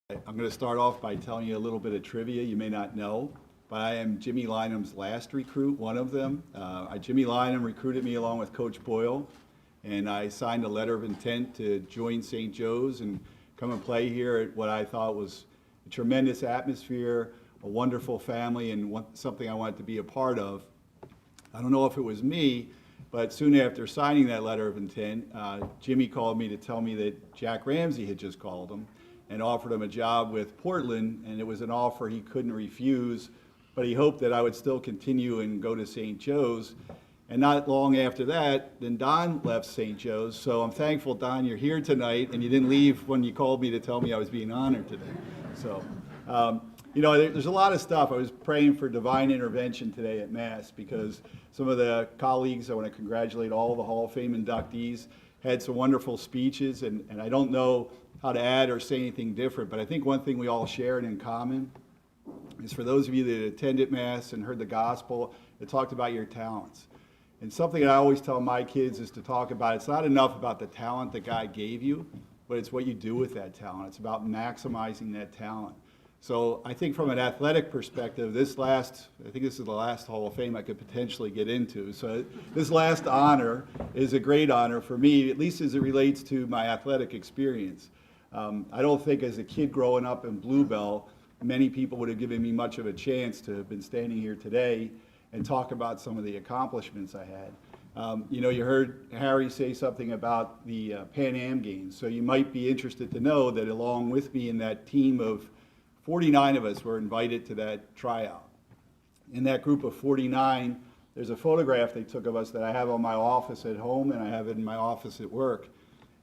I'm going to start off by telling you a little bit of trivia you may not know, but I am Jimmy Lynam's last recruit, one of them. Jimmy Lynam recruited me along with Coach Boyle, and I signed a letter of intent to join St. Joe's and come and play here at what I thought was a tremendous atmosphere, a wonderful family, and something I wanted to be a part of. I don't know if it was me, but soon after signing that letter of intent, Jimmy called me to tell me that Jack Ramsey had just called him and offered him a job with Portland, and it was an offer he couldn't refuse, but he hoped that I would still continue and go to St. Joe's. And not long after that, then Don left St. Joe's, so I'm thankful, Don, you're here tonight, and you didn't leave when you called me to tell me I was being honored today. So, there's a lot of stuff. I was praying for divine intervention today at Mass because some of the colleagues, I want to congratulate all the Hall of Fame inductees, had some wonderful speeches, and I don't know how to add or say anything different, but I think one thing we all shared in common is for those of you that attended Mass and heard the gospel, it talked about your talents. And something that I always tell my kids is to talk about, it's not enough about the talent that God gave you, but it's what you do with that talent. It's about maximizing that talent. So I think from an athletic perspective, I think this is the last Hall of Fame I could potentially get into. So this last honor is a great honor for me, at least as it relates to my athletic experience. I don't think as a kid growing up in Bluebell, many people would have given me much of a chance to have been standing here today and talk about some of the accomplishments I had. You heard Harry say something about the Pan Am Games, so you might be interested to know that along with me in that team of 49 of us were invited to that tryout. In that group of 49, there's a photograph they took of us that I have on my office at home and I have it in my office at work.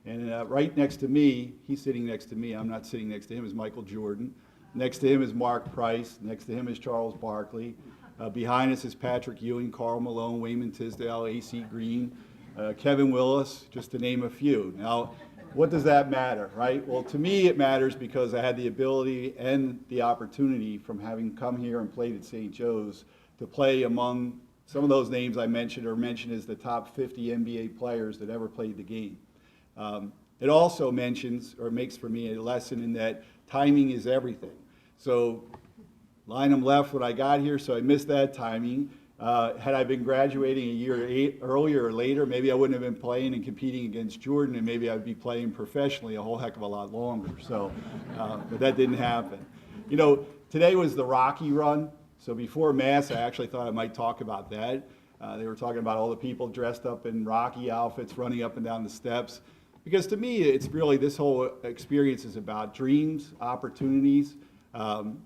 And right next to me, he's sitting next to me, I'm not sitting next to him, is Michael Jordan. Next to him is Mark Price. Next to him is Charles Barkley. Behind us is Patrick Ewing, Karl Malone, Wayman Tisdale, A.C. Green, Kevin Willis, just to name a few. Now, what does that matter, right? Well, to me it matters because I had the ability and the opportunity from having come here and played at St. Joe's to play among some of those names I mentioned or mentioned as the top 50 NBA players that ever played the game. It also mentions or makes for me a lesson in that timing is everything. So Lynam left when I got here, so I missed that timing. Had I been graduating a year earlier or later, maybe I wouldn't have been playing and competing against Jordan, and maybe I'd be playing professionally a whole heck of a lot longer. So, but that didn't happen. Today was the Rocky run, so before Mass, I actually thought I might talk about that. They were talking about all the people dressed up in Rocky outfits running up and down the steps. Because to me, it's really, this whole experience is about dreams, opportunities, and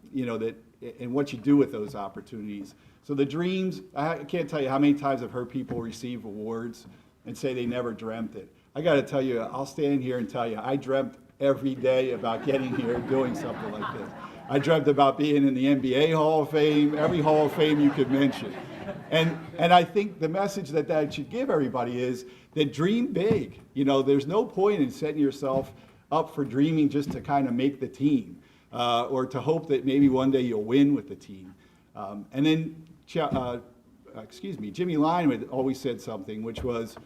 what you do with those opportunities. So the dreams, I can't tell you how many times I've heard people receive awards and say they never dreamt it. I got to tell you, I'll stand here and tell you, I dreamt every day about getting here and doing something like this. I dreamt about being in the NBA Hall of Fame, every Hall of Fame you could mention. And I think the message that should give everybody is that dream big. There's no point in setting yourself up for dreaming just to kind of make the team or to hope that maybe one day you'll win with the team. And then, Jimmy Lynam had always said something, which was,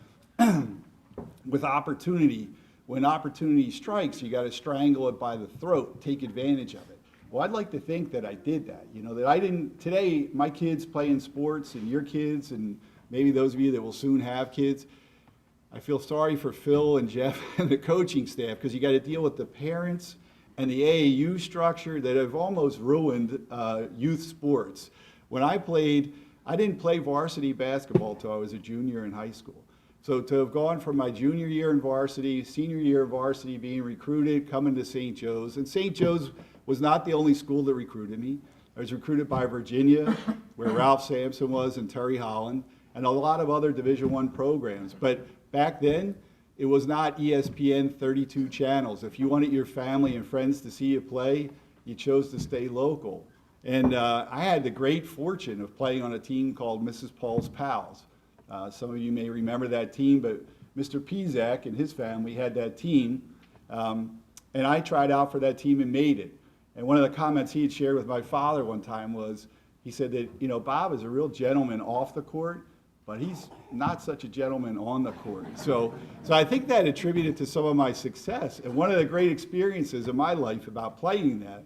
with opportunity, when opportunity strikes, you got to strangle it by the throat, take advantage of it. Well, I'd like to think that I did that, that I didn't, today, my kids playing sports and your kids and maybe those of you that will soon have kids, I feel sorry for Phil and Jeff and the coaching staff because you got to deal with the parents and the AAU structure that have almost ruined youth sports. When I played, I didn't play varsity basketball until I was a junior in high school. So to have gone from my junior year in varsity, senior year of varsity, being recruited, coming to St. Joe's, and St. Joe's was not the only school that recruited me. I was recruited by Virginia, where Ralph Sampson was, and Terry Holland, and a lot of other Division I programs. But back then, it was not ESPN 32 channels. If you wanted your family and friends to see you play, you chose to stay local. And I had the great fortune of playing on a team called Mrs. Paul's Pals. Some of you may remember that team, but Mr. Pizak and his family had that team. And I tried out for that team and made it. And one of the comments he had shared with my father one time was, he said that, Bob is a real gentleman off the court, but he's not such a gentleman on the court. So I think that attributed to some of my success. And one of the great experiences in my life about playing that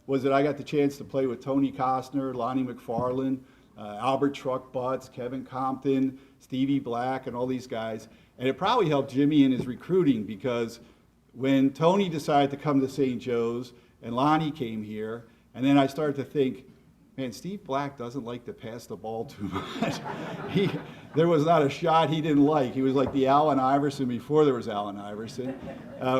was that I got the chance to play with Tony Costner, Lonnie McFarland, Albert Truck Butts, Kevin Compton, Stevie Black, and all these guys. And it probably helped Jimmy in his recruiting, because when Tony decided to come to St. Joe's and Lonnie came here, and then I started to think, man, Steve Black doesn't like to pass the ball too much. There was not a shot he didn't like. He was like the Allen Iverson before there was Allen Iverson.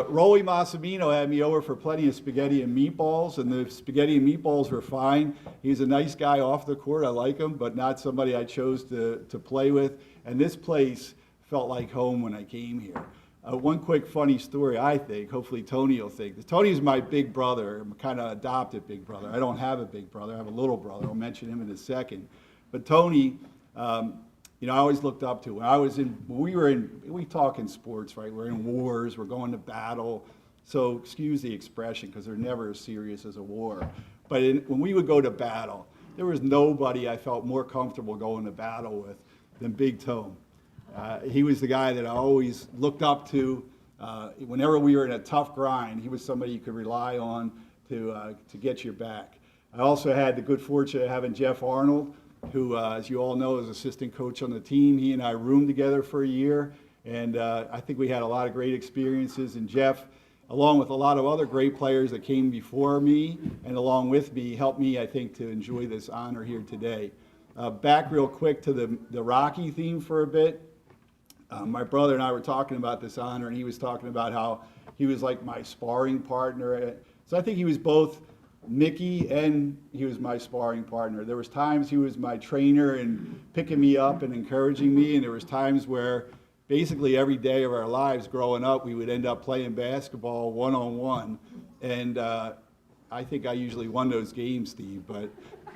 Rolly Massimino had me over for plenty of spaghetti and meatballs, and the spaghetti and meatballs were fine. He's a nice guy off the court. I like him, but not somebody I chose to play with. And this place felt like home when I came here. One quick funny story, I think, hopefully Tony will think. Tony's my big brother, I'm kind of adopted big brother. I don't have a big brother, I have a little brother. I'll mention him in a second. But Tony, I always looked up to. We talk in sports, right? We're in wars, we're going to battle. So excuse the expression, because they're never as serious as a war. But when we would go to battle, there was nobody I felt more comfortable going to battle with than Big Tone. He was the guy that I always looked up to. Whenever we were in a tough grind, he was somebody you could rely on to get your back. I also had the good fortune of having Jeff Arnold, who, as you all know, is assistant coach on the team. He and I roomed together for a year, and I think we had a lot of great experiences. And Jeff, along with a lot of other great players that came before me and along with me, helped me, I think, to enjoy this honor here today. Back real quick to the Rocky theme for a bit. My brother and I were talking about this honor, and he was talking about how he was like my sparring partner. So I think he was both Mickey and he was my sparring partner. There was times he was my trainer and picking me up and encouraging me, and there was times where basically every day of our lives growing up, we would end up playing basketball one-on-one. And I think I usually won those games, Steve, but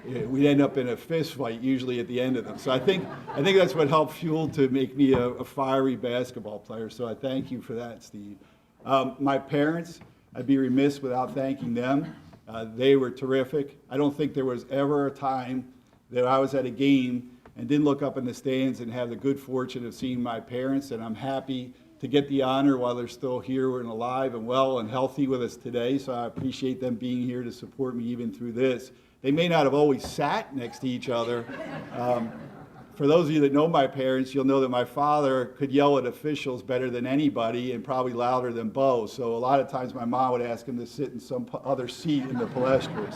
we'd end up in a fist fight usually at the end of them. So I think that's what helped fuel to make me a fiery basketball player. So I thank you for that, Steve. My parents, I'd be remiss without thanking them. They were terrific. I don't think there was ever a time that I was at a game and didn't look up in the stands and have the good fortune of seeing my parents, and I'm happy to get the honor while they're still here and alive and well and healthy with us today. So I appreciate them being here to support me even through this. They may not have always sat next to each other. For those of you that know my parents, you'll know that my father could yell at officials better than anybody and probably louder than Bo. So a lot of times my mom would ask him to sit in some other seat in the palestra.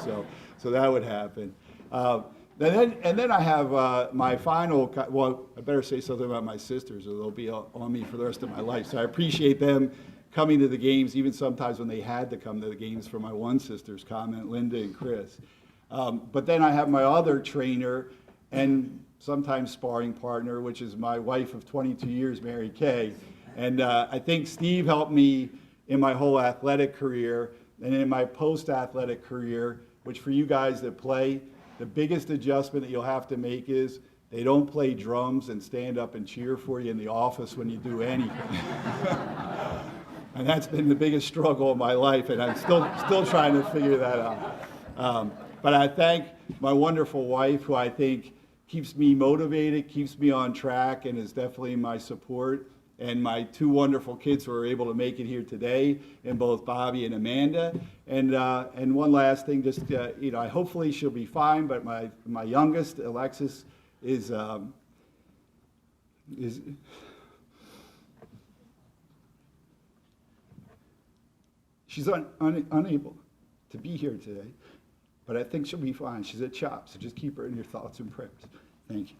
So that would happen. And then I have my final, well, I better say something about my sisters, or they'll be on me for the rest of my life. So I appreciate them coming to the games, even sometimes when they had to come to the games for my one sister's comment, Linda and Chris. But then I have my other trainer and sometimes sparring partner, which is my wife of 22 years, Mary Kay. And I think Steve helped me in my whole athletic career and in my post-athletic career, which for you guys that play, the biggest adjustment that you'll have to make is they don't play drums and stand up and cheer for you in the office when you do anything. And that's been the biggest struggle of my life, and I'm still trying to figure that out. But I thank my wonderful wife, who I think keeps me motivated, keeps me on track, and is definitely my support. And my two wonderful kids who are able to make it here today, and both Bobby and Amanda. And one last thing, just hopefully she'll be fine. But my youngest, Alexis, is she's unable to be here today. But I think she'll be fine. She's at CHOP, so just keep her in your thoughts and prayers. Thank you.